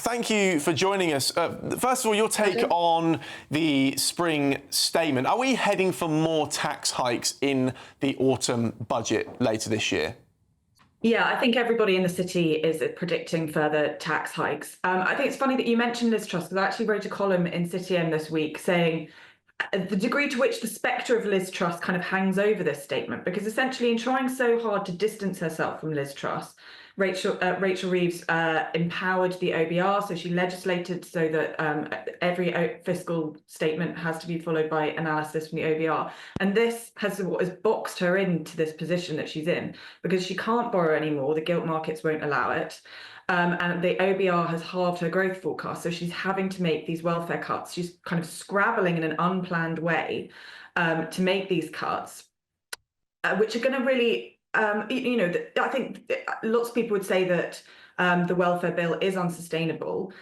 thank you for joining us. First of all, your take on the spring statement. Are we heading for more tax hikes in the autumn budget later this year? Yeah, I think everybody in the city is predicting further tax hikes. I think it's funny that you mentioned Liz Truss, because I actually wrote a column in City M this week saying the degree to which the spectre of Liz Truss kind of hangs over this statement, because essentially in trying so hard to distance herself from Liz Truss, Rachel Reeves empowered the OBR, so she legislated so that every fiscal statement has to be followed by analysis from the OBR. And this has boxed her into this position that she's in, because she can't borrow anymore. The gilt markets won't allow it. And the OBR has halved her growth forecast, so she's having to make these welfare cuts. She's kind of scrabbling in an unplanned way to make these cuts, which are going to really, I think lots of people would say that the welfare bill is unsustainable,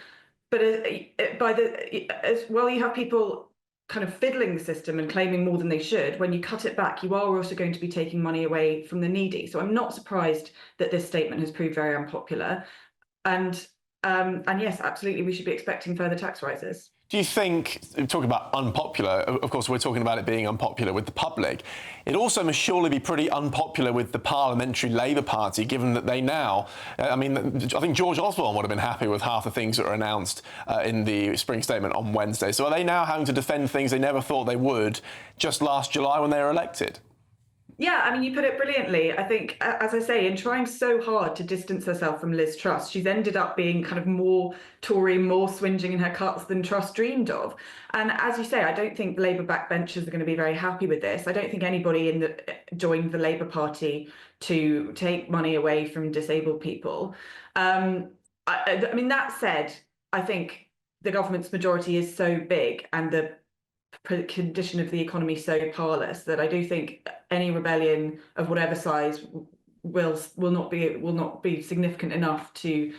but as well, you have people kind of fiddling the system and claiming more than they should. When you cut it back, you are also going to be taking money away from the needy. So I'm not surprised that this statement has proved very unpopular. And yes, absolutely, we should be expecting further tax rises. Do you think, talking about unpopular, of course we're talking about it being unpopular with the public, it also must surely be pretty unpopular with the Parliamentary Labour Party, given that they now, I think George Osborne would have been happy with half the things that are announced in the spring statement on Wednesday. So are they now having to defend things they never thought they would just last July when they were elected? Yeah, I mean, you put it brilliantly. I think, as I say, in trying so hard to distance herself from Liz Truss, she's ended up being kind of more Tory, more swinging in her cuts than Truss dreamed of. And as you say, I don't think the Labour backbenchers are going to be very happy with this. I don't think anybody joined the Labour Party to take money away from disabled people. I mean, that said, I think the government's majority is so big and the condition of the economy so parlous that I do think any rebellion of whatever size will not be significant enough to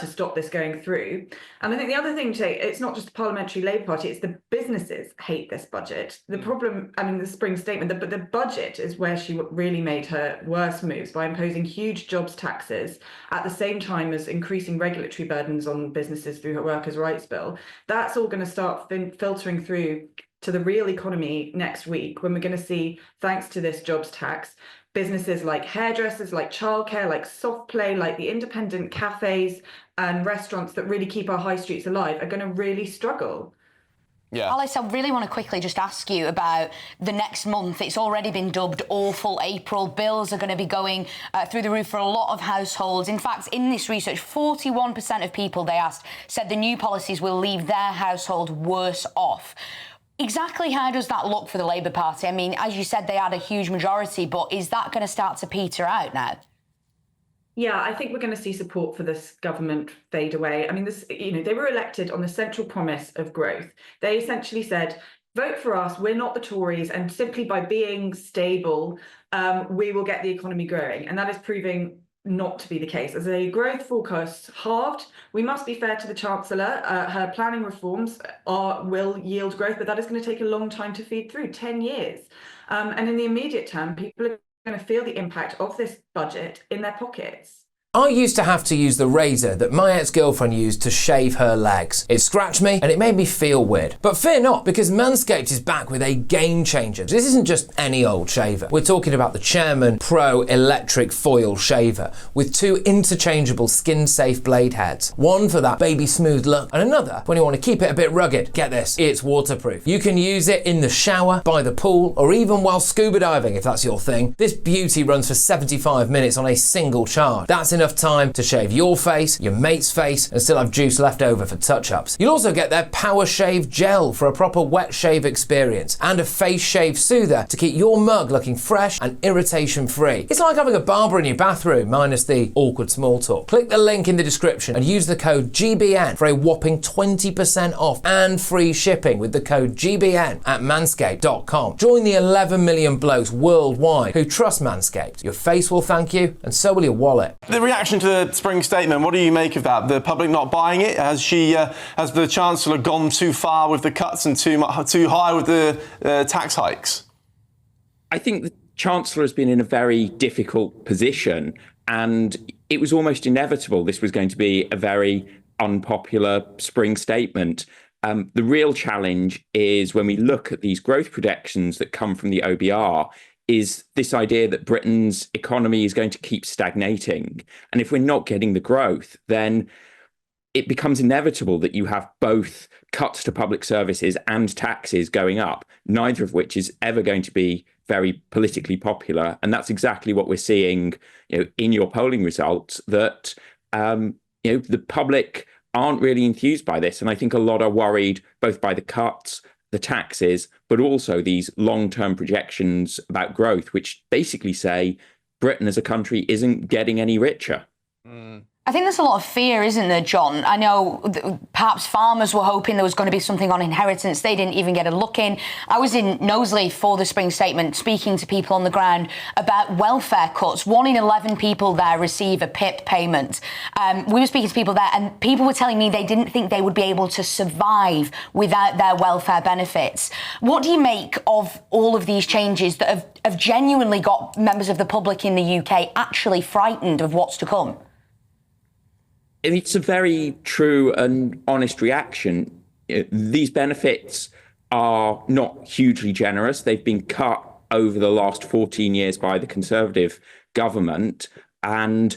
stop this going through. And I think the other thing to say, it's not just the Parliamentary Labour Party, it's the businesses hate this budget. The problem, I mean, the spring statement, but the budget is where she really made her worst moves by imposing huge jobs taxes at the same time as increasing regulatory burdens on businesses through her workers' rights bill. That's all going to start filtering through to the real economy next week, when we're going to see, thanks to this jobs tax, businesses like hairdressers, like childcare, like soft play, like the independent cafes and restaurants that really keep our high streets alive are going to really struggle. Yeah. Alys, I really want to quickly just ask you about the next month. It's already been dubbed awful April. Bills are going to be going through the roof for a lot of households. In fact, in this research, 41% of people they asked said the new policies will leave their household worse off. Exactly how does that look for the Labour Party? I mean, as you said, they had a huge majority, but is that going to start to peter out now? Yeah, I think we're going to see support for this government fade away. I mean, they were elected on the central promise of growth. They essentially said, vote for us, we're not the Tories, and simply by being stable, we will get the economy growing. And that is proving not to be the case. As a growth forecast halved, we must be fair to the Chancellor. Her planning reforms will yield growth, but that is going to take a long time to feed through, 10 years. And in the immediate term, people are going to feel the impact of this budget in their pockets. I used to have to use the razor that my ex-girlfriend used to shave her legs. It scratched me and it made me feel weird. But fear not, because Manscaped is back with a game changer. This isn't just any old shaver. We're talking about the Chairman Pro Electric Foil Shaver with two interchangeable skin-safe blade heads. One for that baby smooth look and another when you want to keep it a bit rugged. Get this, it's waterproof. You can use it in the shower, by the pool, or even while scuba diving if that's your thing. This beauty runs for 75 minutes on a single charge. That's enough time to shave your face, your mate's face, and still have juice left over for touch-ups. You'll also get their Power Shave Gel for a proper wet shave experience, and a face shave soother to keep your mug looking fresh and irritation-free. It's like having a barber in your bathroom, minus the awkward small talk. Click the link in the description and use the code GBN for a whopping 20% off and free shipping with the code GBN at manscaped.com. Join the 11 million blokes worldwide who trust Manscaped. Your face will thank you, and so will your wallet. The reaction to the spring statement, what do you make of that? The public not buying it? Has the Chancellor gone too far with the cuts and too high with the tax hikes? I think the Chancellor has been in a very difficult position, and it was almost inevitable this was going to be a very unpopular spring statement. The real challenge is when we look at these growth projections that come from the OBR, is this idea that Britain's economy is going to keep stagnating. And if we're not getting the growth, then it becomes inevitable that you have both cuts to public services and taxes going up, neither of which is ever going to be very politically popular. And that's exactly what we're seeing, in your polling results, that the public aren't really enthused by this. And I think a lot are worried both by the cuts, the taxes, but also these long-term projections about growth, which basically say Britain as a country isn't getting any richer. I think there's a lot of fear, isn't there, John? I know perhaps farmers were hoping there was going to be something on inheritance. They didn't even get a look in. I was in Knowsley for the spring statement speaking to people on the ground about welfare cuts. 1 in 11 people there receive a PIP payment. We were speaking to people there and people were telling me they didn't think they would be able to survive without their welfare benefits. What do you make of all of these changes that have genuinely got members of the public in the UK actually frightened of what's to come? It's a very true and honest reaction. These benefits are not hugely generous. They've been cut over the last 14 years by the Conservative government. And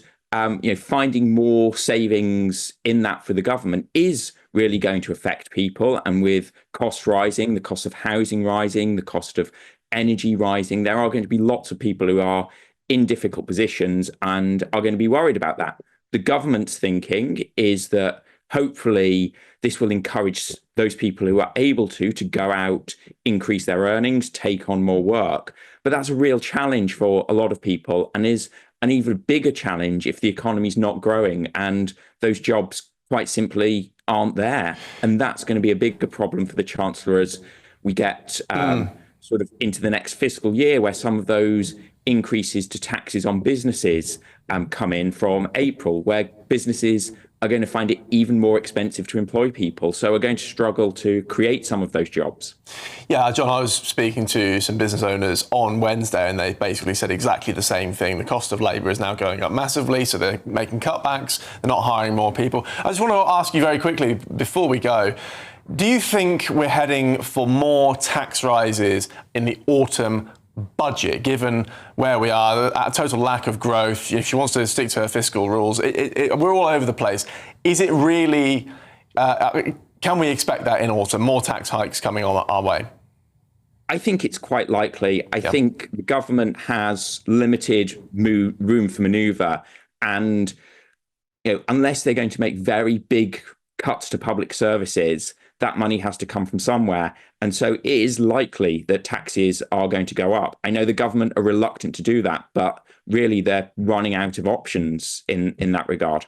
finding more savings in that for the government is really going to affect people. And with costs rising, the cost of housing rising, the cost of energy rising, there are going to be lots of people who are in difficult positions and are going to be worried about that. The government's thinking is that hopefully this will encourage those people who are able to go out, increase their earnings, take on more work. But that's a real challenge for a lot of people and is an even bigger challenge if the economy's not growing and those jobs quite simply aren't there. And that's going to be a bigger problem for the Chancellor as we get sort of into the next fiscal year, where some of those increases to taxes on businesses come in from April, where businesses are going to find it even more expensive to employ people. So we're going to struggle to create some of those jobs. Yeah, John, I was speaking to some business owners on Wednesday and they basically said exactly the same thing. The cost of labour is now going up massively, so they're making cutbacks, they're not hiring more people. I just want to ask you very quickly before we go, do you think we're heading for more tax rises in the autumn budget, given where we are, a total lack of growth? If she wants to stick to her fiscal rules, we're all over the place. Is it really, can we expect that in autumn, more tax hikes coming on our way? I think it's quite likely. I think the government has limited room for manoeuvre, and unless they're going to make very big cuts to public services, that money has to come from somewhere. And so it is likely that taxes are going to go up. I know the government are reluctant to do that, but really they're running out of options in that regard.